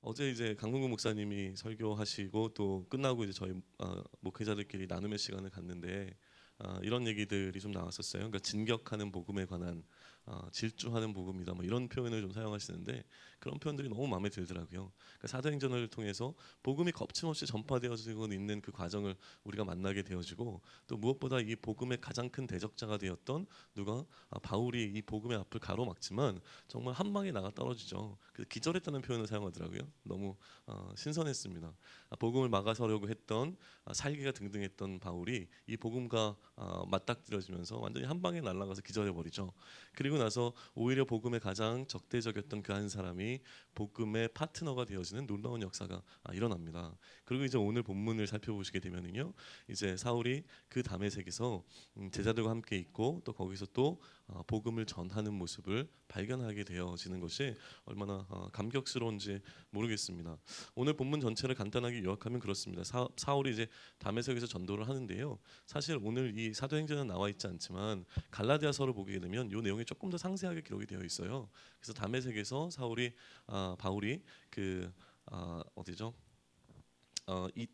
어제 이제 강동구 목사님이 설교하시고 또 끝나고 이제 저희 목회자들끼리 나눔의 시간을 갖는데 이런 얘기들이 좀 나왔었어요. 그러니까 진격하는 복음에 관한 질주하는 복음이다. 뭐 이런 표현을 좀 사용하시는데 그런 표현들이 너무 마음에 들더라고요. 그러니까 사도행전을 통해서 복음이 거침없이 전파되어지고 있는 그 과정을 우리가 만나게 되어지고 또 무엇보다 이 복음의 가장 큰 대적자가 되었던 누가 바울이 이 복음의 앞을 가로막지만 정말 한 방에 나가 떨어지죠. 그래서 기절했다는 표현을 사용하더라고요. 너무 신선했습니다. 복음을 막아서려고 했던 살기가 등등했던 바울이 이 복음과 맞닥뜨려지면서 완전히 한 방에 날아가서 기절해 버리죠. 그리고 나서 오히려 복음의 가장 적대적이었던 그 한 사람이 복음의 파트너가 되어지는 놀라운 역사가 일어납니다. 그리고 이제 오늘 본문을 살펴보시게 되면은요, 이제 사울이 그 다메섹에서 제자들과 함께 있고 또 거기서 또 복음을 전하는 모습을 발견하게 되어지는 것이 얼마나 감격스러운지 모르겠습니다. 오늘 본문 전체를 간단하게 요약하면 그렇습니다. 사울이 이제 다메섹에서 전도를 하는데요. 사실 오늘 이 사도행전은 나와 있지 않지만 갈라디아서를 보게 되면 이 내용이 조금 더 상세하게 기록이 되어 있어요. 그래서 다메섹에서 바울이 그 어디죠? 이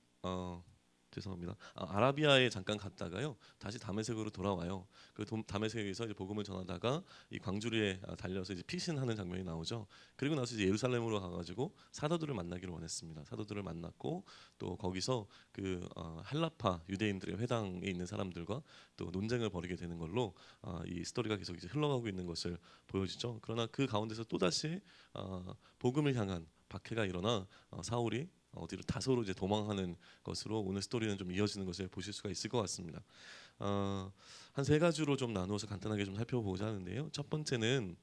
죄송합니다. 아라비아에 잠깐 갔다가요. 다시 다메섹으로 돌아와요. 그 다메섹에서 이제 복음을 전하다가 이 광주리에 달려서 이제 피신하는 장면이 나오죠. 그리고 나서 이제 예루살렘으로 가가지고 사도들을 만나기를 원했습니다. 사도들을 만났고 또 거기서 그 헬라파 유대인들의 회당에 있는 사람들과 또 논쟁을 벌이게 되는 걸로 이 스토리가 계속 이제 흘러가고 있는 것을 보여주죠. 그러나 그 가운데서 또 다시 복음을 향한 박해가 일어나 사울이 어디로 다소로 이제 도망하는 것으로 오늘 스토리는 좀 이어지는 것을 보실 수가 있을 것 같습니다. 한 세 가지로 좀 나누어서 간단하게 좀 살펴보고자 하는데요. 첫 번째는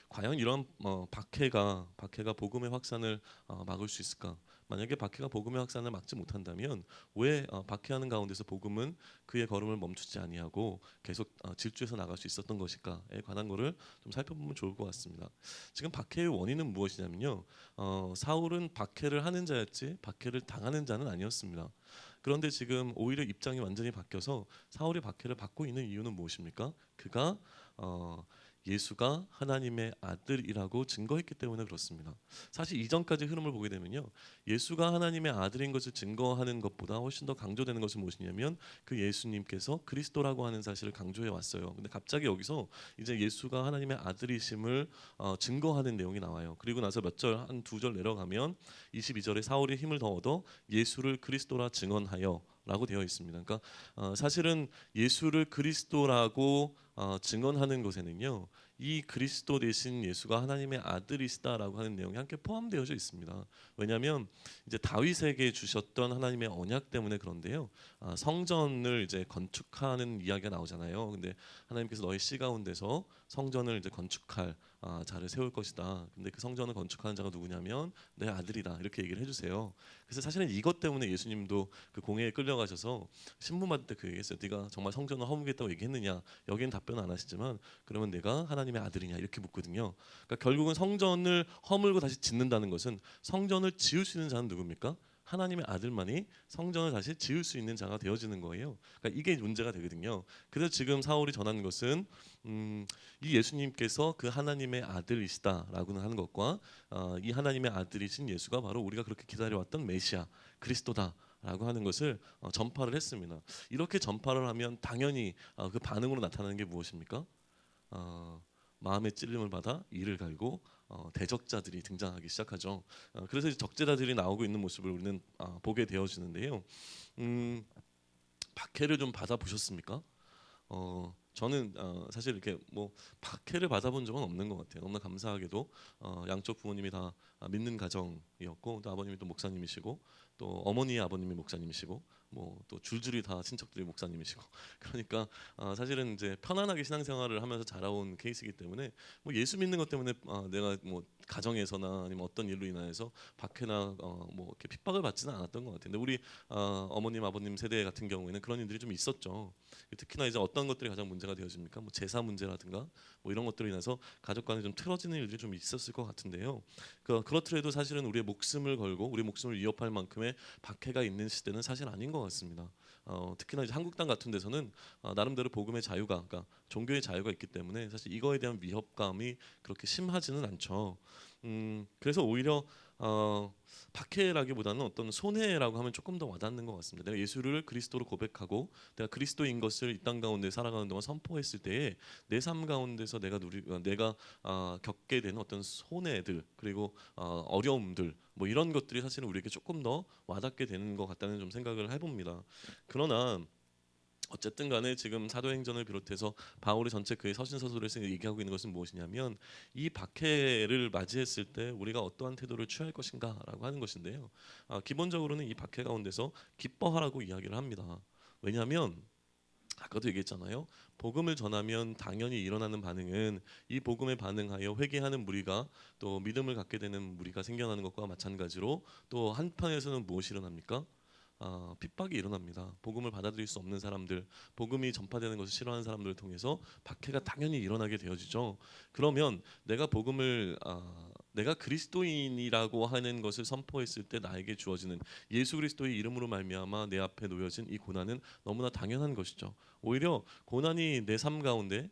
과연 이런 박해가 복음의 확산을 막을 수 있을까? 만약에 박해가 복음의 확산을 막지 못한다면 왜 박해하는 가운데서 복음은 그의 걸음을 멈추지 아니하고 계속 질주해서 나갈 수 있었던 것일까에 관한 것을 좀 살펴보면 좋을 것 같습니다. 지금 박해의 원인은 무엇이냐면요. 사울은 박해를 하는 자였지 박해를 당하는 자는 아니었습니다. 그런데 지금 오히려 입장이 완전히 바뀌어서 사울이 박해를 받고 있는 이유는 무엇입니까? 그가 예수가 하나님의 아들이라고 증거했기 때문에 그렇습니다. 사실 이전까지 흐름을 보게 되면요, 예수가 하나님의 아들인 것을 증거하는 것보다 훨씬 더 강조되는 것은 무엇이냐면 그 예수님께서 그리스도라고 하는 사실을 강조해 왔어요. 근데 갑자기 여기서 이제 예수가 하나님의 아들이심을 증거하는 내용이 나와요. 그리고 나서 몇 절 한 두 절 내려가면 22절에 사울이 힘을 더 얻어 예수를 그리스도라 증언하여 라고 되어 있습니다. 그러니까 사실은 예수를 그리스도라고 증언하는 것에는요, 이 그리스도 대신 예수가 하나님의 아들이시다라고 하는 내용이 함께 포함되어져 있습니다. 왜냐하면 이제 다윗에게 주셨던 하나님의 언약 때문에 그런데요, 성전을 이제 건축하는 이야기가 나오잖아요. 근데 하나님께서 너희 씨 가운데서 성전을 이제 건축할 자를 세울 것이다. 근데 그 성전을 건축하는 자가 누구냐면 내 아들이다. 이렇게 얘기를 해주세요. 그래서 사실은 이것 때문에 예수님도 그 공회에 끌려가셔서 신문 받을 때 그 얘기했어요. 네가 정말 성전을 허물겠다고 얘기했느냐? 여기는 답변 안 하시지만 그러면 내가 하나님의 아들이냐 이렇게 묻거든요. 그러니까 결국은 성전을 허물고 다시 짓는다는 것은 성전을 지을 수 있는 자는 누굽니까? 하나님의 아들만이 성전을 다시 지을 수 있는 자가 되어지는 거예요. 그러니까 이게 문제가 되거든요. 그래서 지금 사울이 전하는 것은 이 예수님께서 그 하나님의 아들이시다라고는 하는 것과 이 하나님의 아들이신 예수가 바로 우리가 그렇게 기다려왔던 메시아 그리스도다. 라고 하는 것을 전파를 했습니다. 이렇게 전파를 하면 당연히 그 반응으로 나타나는 게 무엇입니까? 마음의 찔림을 받아 이를 갈고 대적자들이 등장하기 시작하죠. 그래서 이제 적재자들이 나오고 있는 모습을 우리는 보게 되어지는데요. 박해를 좀 받아 보셨습니까? 저는 사실 이렇게 뭐 박해를 받아본 적은 없는 것 같아요. 너무나 감사하게도 양쪽 부모님이 다 믿는 가정이었고 또 아버님이 또 목사님이시고 또 어머니 아버님이 목사님이시고 뭐 또 줄줄이 다 친척들이 목사님이시고 그러니까 사실은 이제 편안하게 신앙생활을 하면서 자라온 케이스이기 때문에 뭐 예수 믿는 것 때문에 내가 뭐 가정에서나 아니면 어떤 일로 인하여서 박해나 뭐 이렇게 핍박을 받지는 않았던 것 같아요. 근데 우리 어머님 아버님 세대 같은 경우에는 그런 일들이 좀 있었죠. 특히나 이제 어떤 것들이 가장 문제가 되어집니까? 뭐 제사 문제라든가 뭐 이런 것들로 인해서 가족 간에 좀 틀어지는 일들이 좀 있었을 것 같은데요. 그렇더라도 사실은 우리의 목숨을 걸고 우리 목숨을 위협할 만큼의 박해가 있는 시대는 사실 아닌 것 같습니다. 특히나 이제 한국 땅 같은 데서는 나름대로 복음의 자유가, 그러니까 종교의 자유가 있기 때문에 사실 이거에 대한 위협감이 그렇게 심하지는 않죠. 그래서 오히려 박해라기보다는 어떤 손해라고 하면 조금 더 와닿는 것 같습니다. 내가 예수를 그리스도로 고백하고 내가 그리스도인 것을 이 땅 가운데 살아가는 동안 선포했을 때에 내 삶 가운데서 내가 겪게 되는 어떤 손해들 그리고 어려움들 뭐 이런 것들이 사실은 우리에게 조금 더 와닿게 되는 것 같다는 좀 생각을 해봅니다. 그러나 어쨌든 간에 지금 사도행전을 비롯해서 바울이 전체 그의 서신서술에서 얘기하고 있는 것은 무엇이냐면 이 박해를 맞이했을 때 우리가 어떠한 태도를 취할 것인가라고 하는 것인데요. 기본적으로는 이 박해 가운데서 기뻐하라고 이야기를 합니다. 왜냐하면 아까도 얘기했잖아요. 복음을 전하면 당연히 일어나는 반응은 이 복음에 반응하여 회개하는 무리가 또 믿음을 갖게 되는 무리가 생겨나는 것과 마찬가지로 또 한편에서는 무엇이 일어납니까? 핍박이 일어납니다. 복음을 받아들일 수 없는 사람들, 복음이 전파되는 것을 싫어하는 사람들을 통해서 박해가 당연히 일어나게 되어지죠. 그러면 내가 그리스도인이라고 하는 것을 선포했을 때 나에게 주어지는 예수 그리스도의 이름으로 말미암아 내 앞에 놓여진 이 고난은 너무나 당연한 것이죠. 오히려 고난이 내 삶 가운데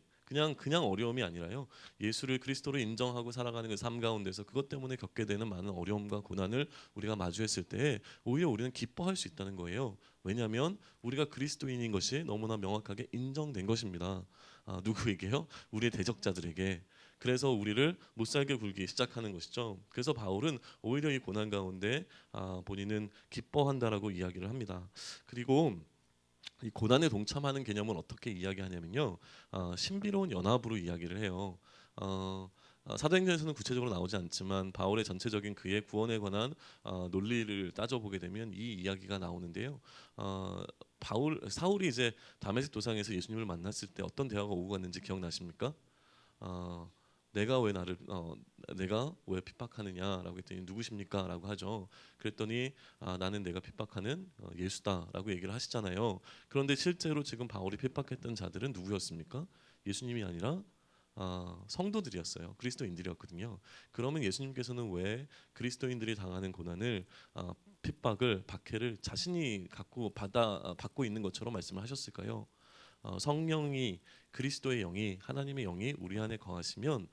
그냥 어려움이 아니라요. 예수를 그리스도로 인정하고 살아가는 그 삶 가운데서 그것 때문에 겪게 되는 많은 어려움과 고난을 우리가 마주했을 때 오히려 우리는 기뻐할 수 있다는 거예요. 왜냐하면 우리가 그리스도인인 것이 너무나 명확하게 인정된 것입니다. 누구에게요? 우리의 대적자들에게. 그래서 우리를 못살게 굴기 시작하는 것이죠. 그래서 바울은 오히려 이 고난 가운데 본인은 기뻐한다라고 이야기를 합니다. 그리고 이 고난에 동참하는 개념은 어떻게 이야기하냐면요, 신비로운 연합으로 이야기를 해요. 사도행전에서는 구체적으로 나오지 않지만 바울의 전체적인 그의 구원에 관한 논리를 따져보게 되면 이 이야기가 나오는데요. 사울이 이제 다메섹 도상에서 예수님을 만났을 때 어떤 대화가 오고 갔는지 기억나십니까? 어, 내가 왜 핍박하느냐라고 했더니 누구십니까?라고 하죠. 그랬더니 나는 내가 핍박하는 예수다라고 얘기를 하시잖아요. 그런데 실제로 지금 바울이 핍박했던 자들은 누구였습니까? 예수님이 아니라 성도들이었어요. 그리스도인들이었거든요. 그러면 예수님께서는 왜 그리스도인들이 당하는 고난을 핍박을 박해를 자신이 받고 있는 것처럼 말씀을 하셨을까요? 성령이 그리스도의 영이 하나님의 영이 우리 안에 거하시면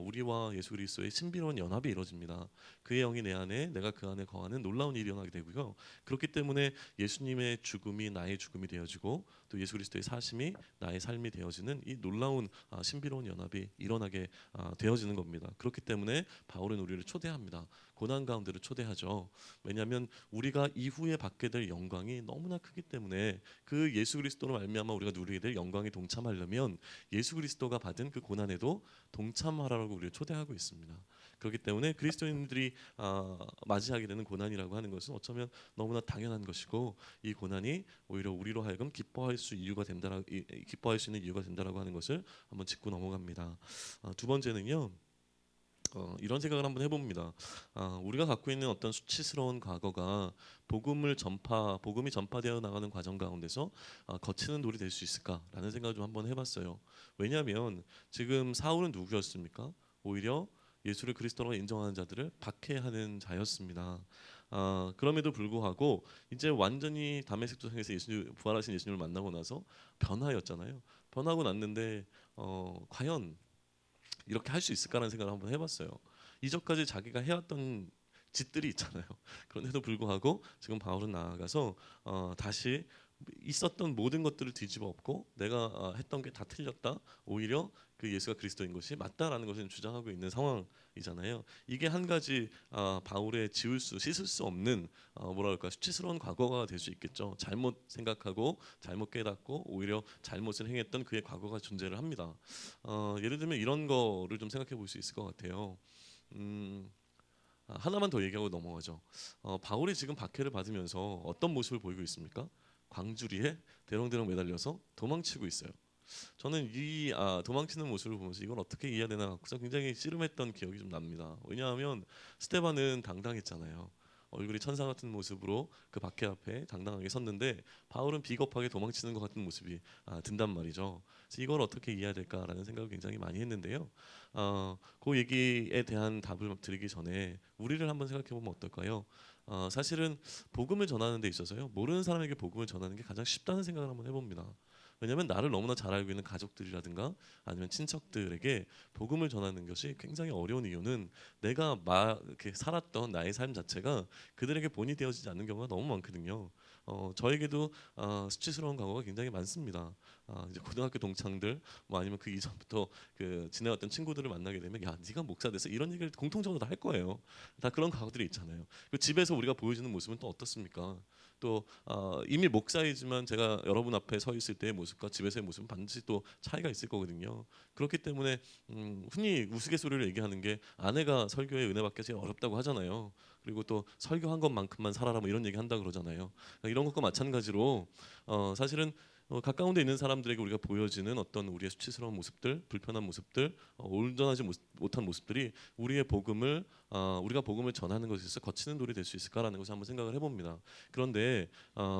우리와 예수 그리스도의 신비로운 연합이 이루어집니다. 그의 영이 내 안에 내가 그 안에 거하는 놀라운 일이 일어나게 되고요. 그렇기 때문에 예수님의 죽음이 나의 죽음이 되어지고 또 예수 그리스도의 사심이 나의 삶이 되어지는 이 놀라운 신비로운 연합이 일어나게 되어지는 겁니다. 그렇기 때문에 바울은 우리를 초대합니다. 고난 가운데로 초대하죠. 왜냐하면 우리가 이후에 받게 될 영광이 너무나 크기 때문에 그 예수 그리스도로 말미암아 우리가 누리게 될 영광에 동참하려면 예수 그리스도가 받은 그 고난에도 동참하라고 우리를 초대하고 있습니다. 그렇기 때문에 그리스도인들이 맞이하게 되는 고난이라고 하는 것은 어쩌면 너무나 당연한 것이고 이 고난이 오히려 우리로 하여금 기뻐할 수 있는 이유가 된다라고 하는 것을 한번 짚고 넘어갑니다. 두 번째는요. 이런 생각을 한번 해봅니다. 우리가 갖고 있는 어떤 수치스러운 과거가 복음이 전파되어 나가는 과정 가운데서 거치는 돌이 될 수 있을까라는 생각을 좀 한번 해봤어요. 왜냐하면 지금 사울은 누구였습니까? 오히려 예수를 그리스도로 인정하는 자들을 박해하는 자였습니다. 그럼에도 불구하고 이제 완전히 다메섹 도상에서 부활하신 예수님을 만나고 나서 변화였잖아요. 변하고 났는데 과연 이렇게 할 수 있을까라는 생각을 한번 해봤어요. 이전까지 자기가 해왔던 짓들이 있잖아요. 그런데도 불구하고 지금 바울은 나아가서 다시 있었던 모든 것들을 뒤집어 엎고 내가 했던 게 다 틀렸다. 오히려 그 예수가 그리스도인 것이 맞다라는 것을 주장하고 있는 상황이잖아요. 이게 한 가지 바울의 씻을 수 없는 뭐랄까 수치스러운 과거가 될 수 있겠죠. 잘못 생각하고 잘못 깨닫고 오히려 잘못을 행했던 그의 과거가 존재를 합니다. 예를 들면 이런 거를 좀 생각해 볼 수 있을 것 같아요. 하나만 더 얘기하고 넘어가죠. 바울이 지금 박해를 받으면서 어떤 모습을 보이고 있습니까? 광주리에 대롱대롱 매달려서 도망치고 있어요. 저는 이 도망치는 모습을 보면서 이걸 어떻게 이해해야 되나 그래서 굉장히 씨름했던 기억이 좀 납니다. 왜냐하면 스테반은 당당했잖아요. 얼굴이 천사 같은 모습으로 그 박해 앞에 당당하게 섰는데 바울은 비겁하게 도망치는 것 같은 모습이 든단 말이죠. 그래서 이걸 어떻게 이해해야 될까라는 생각을 굉장히 많이 했는데요. 그 얘기에 대한 답을 드리기 전에 우리를 한번 생각해 보면 어떨까요? 사실은 복음을 전하는 데 있어서요 모르는 사람에게 복음을 전하는 게 가장 쉽다는 생각을 한번 해봅니다. 왜냐하면 나를 너무나 잘 알고 있는 가족들이라든가 아니면 친척들에게 복음을 전하는 것이 굉장히 어려운 이유는 내가 이렇게 살았던 나의 삶 자체가 그들에게 본이 되어지지 않는 경우가 너무 많거든요. 저에게도 수치스러운 과거가 굉장히 많습니다. 이제 고등학교 동창들 뭐 아니면 그 이전부터 그 지내왔던 친구들을 만나게 되면 야 네가 목사 돼서 이런 얘기를 공통적으로 다 할 거예요. 다 그런 과거들이 있잖아요. 그 집에서 우리가 보여주는 모습은 또 어떻습니까? 또 이미 목사이지만 제가 여러분 앞에 서 있을 때의 모습과 집에서의 모습은 반드시 또 차이가 있을 거거든요. 그렇기 때문에 흔히 우스갯소리를 얘기하는 게 아내가 설교에 은혜 받기 제일 어렵다고 하잖아요. 그리고 또 설교한 것만큼만 살아라 뭐 이런 얘기 한다 그러잖아요. 이런 것과 마찬가지로 사실은 가까운 데 있는 사람들에게 우리가 보여지는 어떤 우리의 수치스러운 모습들, 불편한 모습들, 온전하지 못한 모습들이 우리가 복음을 전하는 것에 있어 거치는 돌이 될 수 있을까라는 것을 한번 생각을 해봅니다. 그런데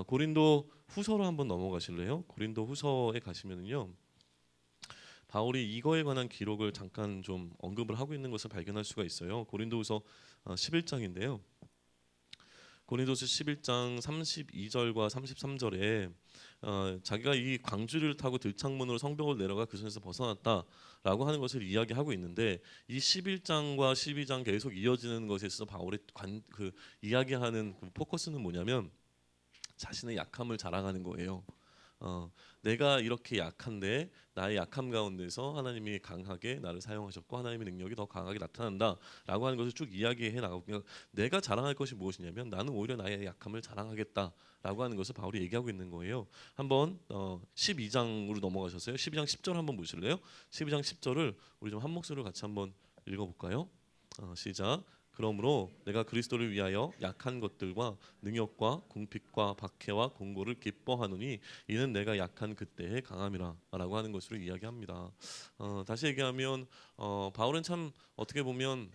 고린도 후서로 한번 넘어가실래요? 고린도 후서에 가시면은요. 바울이 이거에 관한 기록을 잠깐 좀 언급을 하고 있는 것을 발견할 수가 있어요. 고린도후서 11장인데요. 고린도서 11장 32절과 33절에 자기가 이 광주를 타고 들창문으로 성벽을 내려가 그 손에서 벗어났다라고 하는 것을 이야기하고 있는데 이 11장과 12장 계속 이어지는 것에 있어서 바울의 이야기하는 그 포커스는 뭐냐면 자신의 약함을 자랑하는 거예요. 내가 이렇게 약한데 나의 약함 가운데서 하나님이 강하게 나를 사용하셨고 하나님의 능력이 더 강하게 나타난다라고 하는 것을 쭉 이야기해 나가고 내가 자랑할 것이 무엇이냐면 나는 오히려 나의 약함을 자랑하겠다라고 하는 것을 바울이 얘기하고 있는 거예요. 한번 12장으로 넘어가셨어요. 12장 10절 한번 보실래요? 12장 10절을 우리 좀 한 목소리로 같이 한번 읽어볼까요? 시작. 그러므로 내가 그리스도를 위하여 약한 것들과 능욕과 궁핍과 박해와 공고를 기뻐하노니 이는 내가 약한 그때의 강함이라라고 하는 것으로 이야기합니다. 다시 얘기하면 바울은 참 어떻게 보면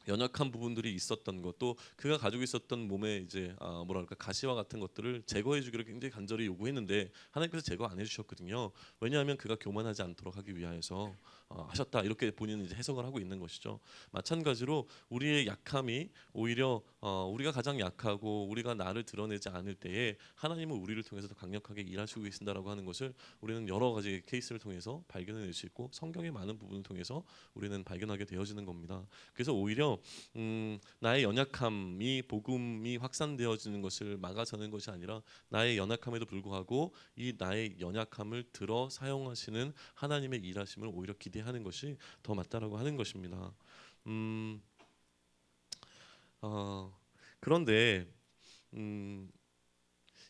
연약한 부분들이 있었던 것, 또 그가 가지고 있었던 몸에 이제 뭐랄까 가시와 같은 것들을 제거해 주기를 굉장히 간절히 요구했는데 하나님께서 제거 안 해주셨거든요. 왜냐하면 그가 교만하지 않도록 하기 위하여서 하셨다 이렇게 본인은 이제 해석을 하고 있는 것이죠. 마찬가지로 우리의 약함이 오히려 우리가 가장 약하고 우리가 나를 드러내지 않을 때에 하나님은 우리를 통해서 더 강력하게 일하시고 계신다라고 하는 것을 우리는 여러 가지 케이스를 통해서 발견해낼 수 있고 성경의 많은 부분을 통해서 우리는 발견하게 되어지는 겁니다. 그래서 오히려 나의 연약함이 복음이 확산되어지는 것을 막아서는 것이 아니라 나의 연약함에도 불구하고 이 나의 연약함을 들어 사용하시는 하나님의 일하심을 오히려 기대하는 것이 더 맞다라고 하는 것입니다. 그런데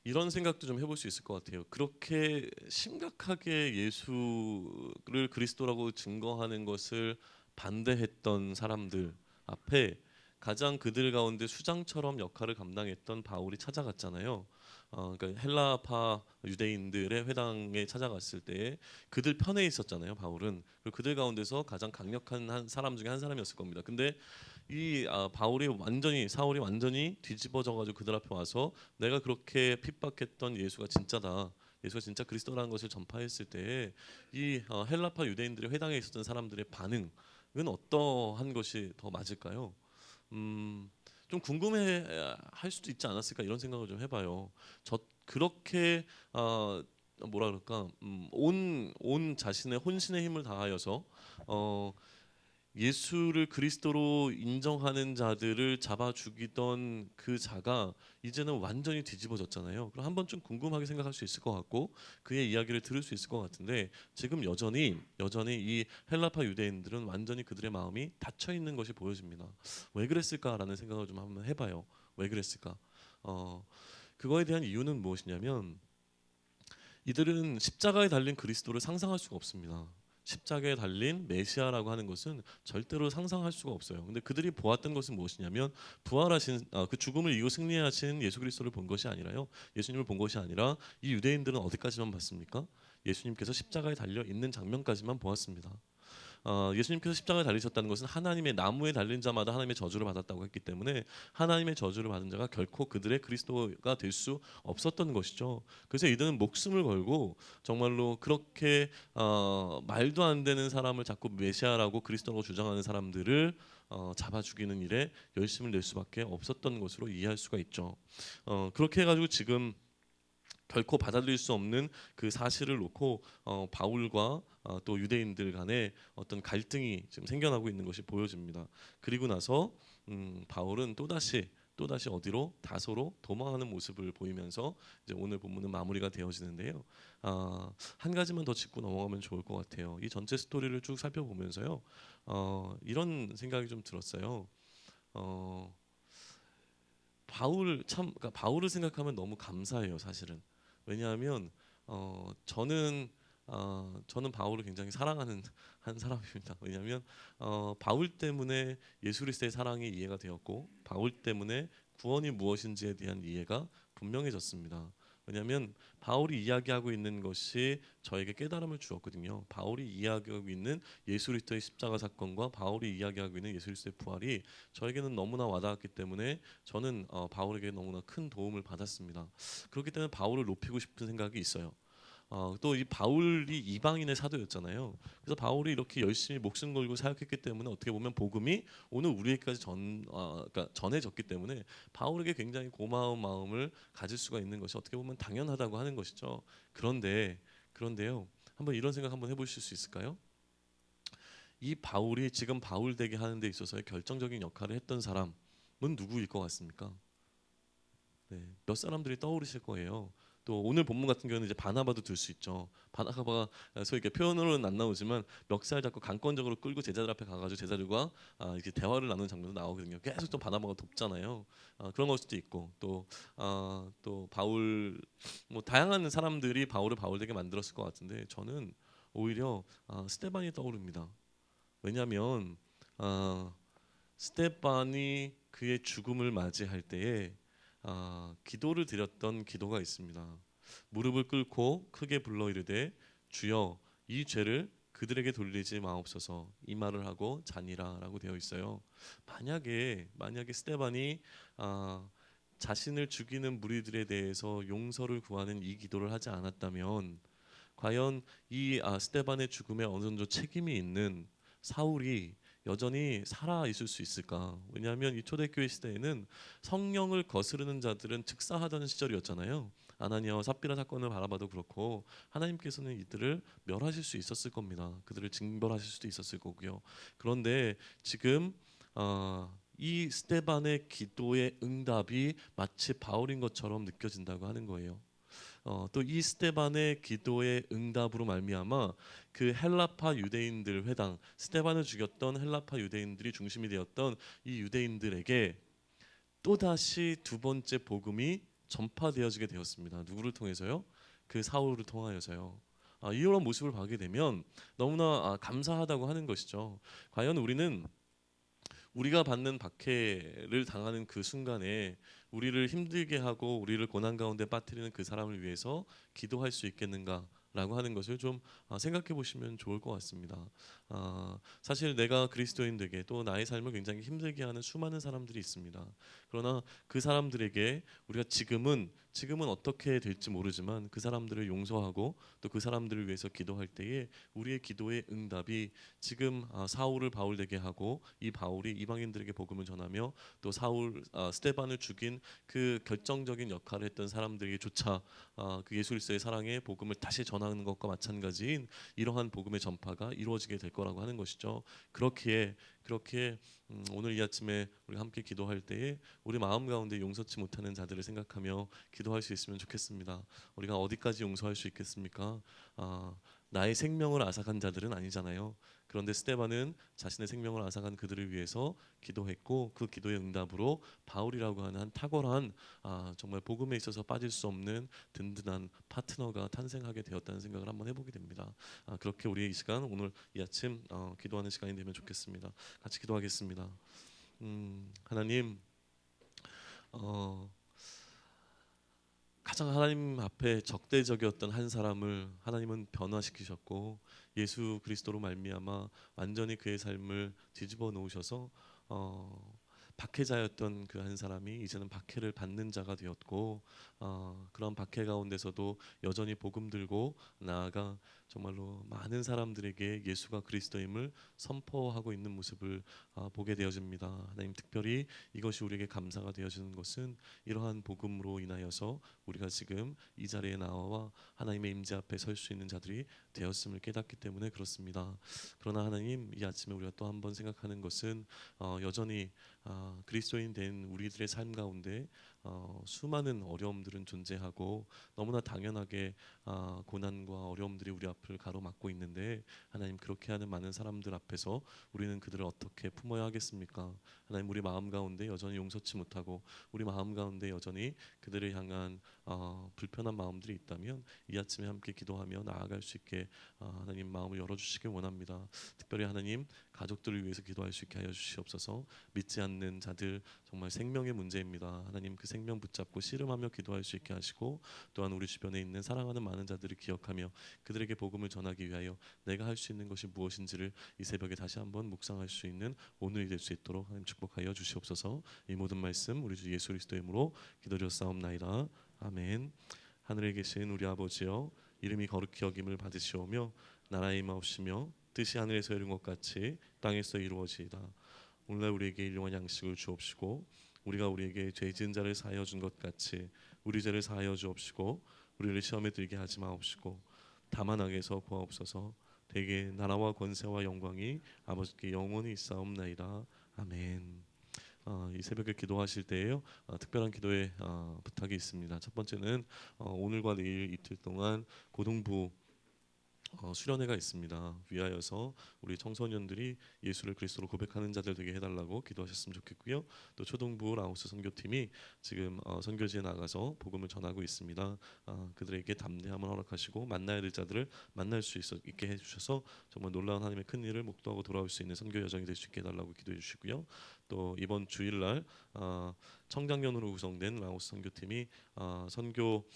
이런 생각도 좀 해볼 수 있을 것 같아요. 그렇게 심각하게 예수를 그리스도라고 증거하는 것을 반대했던 사람들 앞에 가장 그들 가운데 수장처럼 역할을 감당했던 바울이 찾아갔잖아요. 그러니까 헬라파 유대인들의 회당에 찾아갔을 때 그들 편에 있었잖아요. 바울은. 그리고 그들 가운데서 가장 강력한 한 사람 중에 한 사람이었을 겁니다. 근데 이 사울이 완전히 뒤집어져 가지고 그들 앞에 와서 내가 그렇게 핍박했던 예수가 진짜다. 예수가 진짜 그리스도라는 것을 전파했을 때 이 헬라파 유대인들의 회당에 있었던 사람들의 반응은 어떠한 것이 더 맞을까요? 좀 궁금해 할 수도 있지 않았을까 이런 생각을 좀 해봐요. 그렇게 뭐라 그럴까 온 자신의 혼신의 힘을 다하여서 예수를 그리스도로 인정하는 자들을 잡아 죽이던 그 자가 이제는 완전히 뒤집어졌잖아요. 그럼 한번 좀 궁금하게 생각할 수 있을 것 같고 그의 이야기를 들을 수 있을 것 같은데 지금 여전히 이 헬라파 유대인들은 완전히 그들의 마음이 닫혀 있는 것이 보여집니다. 왜 그랬을까라는 생각을 좀 한번 해봐요. 왜 그랬을까? 그거에 대한 이유는 무엇이냐면 이들은 십자가에 달린 그리스도를 상상할 수가 없습니다. 십자가에 달린 메시아라고 하는 것은 절대로 상상할 수가 없어요. 근데 그들이 보았던 것은 무엇이냐면 부활하신 그 죽음을 이기고 승리하신 예수 그리스도를 본 것이 아니라요. 예수님을 본 것이 아니라 이 유대인들은 어디까지만 봤습니까? 예수님께서 십자가에 달려 있는 장면까지만 보았습니다. 예수님께서 십자가에 달리셨다는 것은 하나님의 나무에 달린 자마다 하나님의 저주를 받았다고 했기 때문에 하나님의 저주를 받은 자가 결코 그들의 그리스도가 될 수 없었던 것이죠. 그래서 이들은 목숨을 걸고 정말로 그렇게 말도 안 되는 사람을 자꾸 메시아라고 그리스도라고 주장하는 사람들을 잡아 죽이는 일에 열심을 낼 수밖에 없었던 것으로 이해할 수가 있죠. 그렇게 해가지고 지금 결코 받아들일 수 없는 그 사실을 놓고 바울과 또 유대인들 간의 어떤 갈등이 지금 생겨나고 있는 것이 보여집니다. 그리고 나서 바울은 또다시 어디로 다소로 도망하는 모습을 보이면서 이제 오늘 본문은 마무리가 되어지는데요. 한 가지만 더 짚고 넘어가면 좋을 것 같아요. 이 전체 스토리를 쭉 살펴보면서요. 이런 생각이 좀 들었어요. 그러니까 바울을 생각하면 너무 감사해요, 사실은. 왜냐하면 저는 바울을 굉장히 사랑하는 한 사람입니다. 왜냐하면 바울 때문에 예수 그리스도의 사랑이 이해가 되었고, 바울 때문에 구원이 무엇인지에 대한 이해가 분명해졌습니다. 왜냐하면 바울이 이야기하고 있는 것이 저에게 깨달음을 주었거든요. 바울이 이야기하고 있는 예수 그리스도의 십자가 사건과 바울이 이야기하고 있는 예수 그리스도의 부활이 저에게는 너무나 와닿았기 때문에 저는 바울에게 너무나 큰 도움을 받았습니다. 그렇기 때문에 바울을 높이고 싶은 생각이 있어요. 또 이 바울이 이방인의 사도였잖아요. 그래서 바울이 이렇게 열심히 목숨 걸고 사역했기 때문에 어떻게 보면 복음이 오늘 우리에게까지 그러니까 전해졌기 때문에 바울에게 굉장히 고마운 마음을 가질 수가 있는 것이 어떻게 보면 당연하다고 하는 것이죠. 그런데요, 한번 이런 생각 한번 해보실 수 있을까요? 이 바울이 지금 바울 되게 하는 데 있어서의 결정적인 역할을 했던 사람은 누구일 것 같습니까? 네, 몇 사람들이 떠오르실 거예요. 또 오늘 본문 같은 경우는 이제 바나바도 들 수 있죠. 바나바가 소위 이렇게 표현으로는 안 나오지만 멱살 잡고 강권적으로 끌고 제자들 앞에 가가지고 제자들과 이렇게 대화를 나누는 장면도 나오거든요. 계속 또 바나바가 돕잖아요. 그런 걸 수도 있고 또 바울 뭐 다양한 사람들이 바울을 바울되게 만들었을 것 같은데 저는 오히려 스테반이 떠오릅니다. 왜냐하면 스테반이 그의 죽음을 맞이할 때에 기도를 드렸던 기도가 있습니다. 무릎을 꿇고 크게 불러 이르되 주여 이 죄를 그들에게 돌리지 마옵소서 이 말을 하고 자니라라고 되어 있어요. 만약에 스테반이 자신을 죽이는 무리들에 대해서 용서를 구하는 이 기도를 하지 않았다면 과연 이 스테반의 죽음에 어느 정도 책임이 있는 사울이 여전히 살아 있을 수 있을까? 왜냐하면 이 초대교회 시대에는 성령을 거스르는 자들은 즉사하던 시절이었잖아요. 아나니아와 삽비라 사건을 바라봐도 그렇고 하나님께서는 이들을 멸하실 수 있었을 겁니다. 그들을 징벌하실 수도 있었을 거고요. 그런데 지금 이 스테반의 기도의 응답이 마치 바울인 것처럼 느껴진다고 하는 거예요. 또 이 스테반의 기도의 응답으로 말미암아 그 헬라파 유대인들 회당 스테반을 죽였던 헬라파 유대인들이 중심이 되었던 이 유대인들에게 또다시 두 번째 복음이 전파되어지게 되었습니다. 누구를 통해서요? 그 사울을 통하여서요. 이런 모습을 보게 되면 너무나 감사하다고 하는 것이죠. 과연 우리가 받는 박해를 당하는 그 순간에 우리를 힘들게 하고 우리를 고난 가운데 빠뜨리는 그 사람을 위해서 기도할 수 있겠는가라고 하는 것을 좀 생각해 보시면 좋을 것 같습니다. 사실 내가 그리스도인 되게 또 나의 삶을 굉장히 힘들게 하는 수많은 사람들이 있습니다. 그러나 그 사람들에게 우리가 지금은 어떻게 될지 모르지만 그 사람들을 용서하고 또 그 사람들을 위해서 기도할 때에 우리의 기도의 응답이 지금 사울을 바울되게 하고 이 바울이 이방인들에게 복음을 전하며 또 스테반을 죽인 그 결정적인 역할을 했던 사람들에게조차 그 예수 그리스도의 사랑의 복음을 다시 전하는 것과 마찬가지인 이러한 복음의 전파가 이루어지게 될 거라고 하는 것이죠. 그렇게 오늘 이 아침에 우리 함께 기도할 때에 우리 마음 가운데 용서치 못하는 자들을 생각하며 기도할 수 있으면 좋겠습니다. 우리가 어디까지 용서할 수 있겠습니까? 나의 생명을 앗아간 자들은 아니잖아요. 그런데 스데반은 자신의 생명을 앗아간 그들을 위해서 기도했고 그 기도의 응답으로 바울이라고 하는 한 탁월한 정말 복음에 있어서 빠질 수 없는 든든한 파트너가 탄생하게 되었다는 생각을 한번 해보게 됩니다. 그렇게 우리 이 시간 오늘 이 아침 기도하는 시간이 되면 좋겠습니다. 같이 기도하겠습니다. 하나님 가장 하나님 앞에 적대적이었던 한 사람을 하나님은 변화시키셨고 예수 그리스도로 말미암아 완전히 그의 삶을 뒤집어 놓으셔서 박해자였던 그 한 사람이 이제는 박해를 받는 자가 되었고 그런 박해 가운데서도 여전히 복음 들고 나아가 정말로 많은 사람들에게 예수가 그리스도임을 선포하고 있는 모습을 보게 되어집니다. 하나님 특별히 이것이 우리에게 감사가 되어지는 것은 이러한 복음으로 인하여서 우리가 지금 이 자리에 나와 하나님의 임재 앞에 설 수 있는 자들이 되었음을 깨닫기 때문에 그렇습니다. 그러나 하나님 이 아침에 우리가 또 한 번 생각하는 것은 여전히 그리스도인 된 우리들의 삶 가운데 수많은 어려움들은 존재하고 너무나 당연하게 고난과 어려움들이 우리 앞을 가로막고 있는데 하나님 그렇게 하는 많은 사람들 앞에서 우리는 그들을 어떻게 품어야 하겠습니까? 하나님 우리 마음 가운데 여전히 용서치 못하고 우리 마음 가운데 여전히 그들을 향한 불편한 마음들이 있다면 이 아침에 함께 기도하며 나아갈 수 있게 하나님 마음을 열어주시길 원합니다. 특별히 하나님 가족들을 위해서 기도할 수 있게 하여 주시옵소서. 믿지 않는 자들 정말 생명의 문제입니다. 하나님 그 생명 붙잡고 씨름하며 기도할 수 있게 하시고 또한 우리 주변에 있는 사랑하는 많은 자들을 기억하며 그들에게 복음을 전하기 위하여 내가 할 수 있는 것이 무엇인지를 이 새벽에 다시 한번 묵상할 수 있는 오늘이 될 수 있도록 하나님 축복하여 주시옵소서. 이 모든 말씀 우리 주 예수 그리스도의 이름으로 기도드렸사옵나이다. 아멘. 하늘에 계신 우리 아버지여 이름이 거룩히 여김을 받으시오며 나라의 임하옵시며 뜻이 하늘에서 이룬 것 같이 땅에서 이루어지이다. 오늘날 우리에게 일용할 양식을 주옵시고 우리가 우리에게 죄 지은 자를 사하여 준 것 같이 우리 죄를 사하여 주옵시고 우리를 시험에 들게 하지 마옵시고 다만 악에서 구하옵소서. 대개 나라와 권세와 영광이 아버지께 영원히 있사옵나이다. 아멘. 이 새벽에 기도하실 때에요 특별한 기도의 부탁이 있습니다. 첫 번째는 오늘과 내일 이틀 동안 고등부 수련회가 있습니다. 위하여서 우리 청소년들이 예수를 그리스도로 고백하는 자들 되게 해달라고 기도하셨으면 좋겠고요. 또 초등부 라오스 선교팀이 지금 선교지에 나가서 복음을 전하고 있습니다. 그들에게 담대함을 허락하시고 만나야 될 자들을 만날 수 있게 해주셔서 정말 놀라운 하나님의 큰 일을 목도하고 돌아올 수 있는 선교 여정이 될 수 있게 해달라고 기도해 주시고요. 또 이번 주일날 청장년으로 구성된 라오스 선교팀이 선교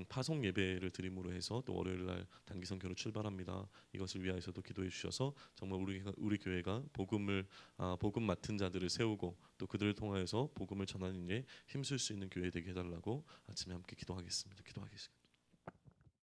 파송 예배를 드림으로 해서 또 월요일날 단기 선교로 출발합니다. 이것을 위하여서도 기도해 주셔서 정말 우리 교회가 복음 맡은 자들을 세우고 또 그들을 통하여서 복음을 전하는 일에 힘쓸 수 있는 교회 되게 해달라고 아침에 함께 기도하겠습니다. 기도하겠습니다.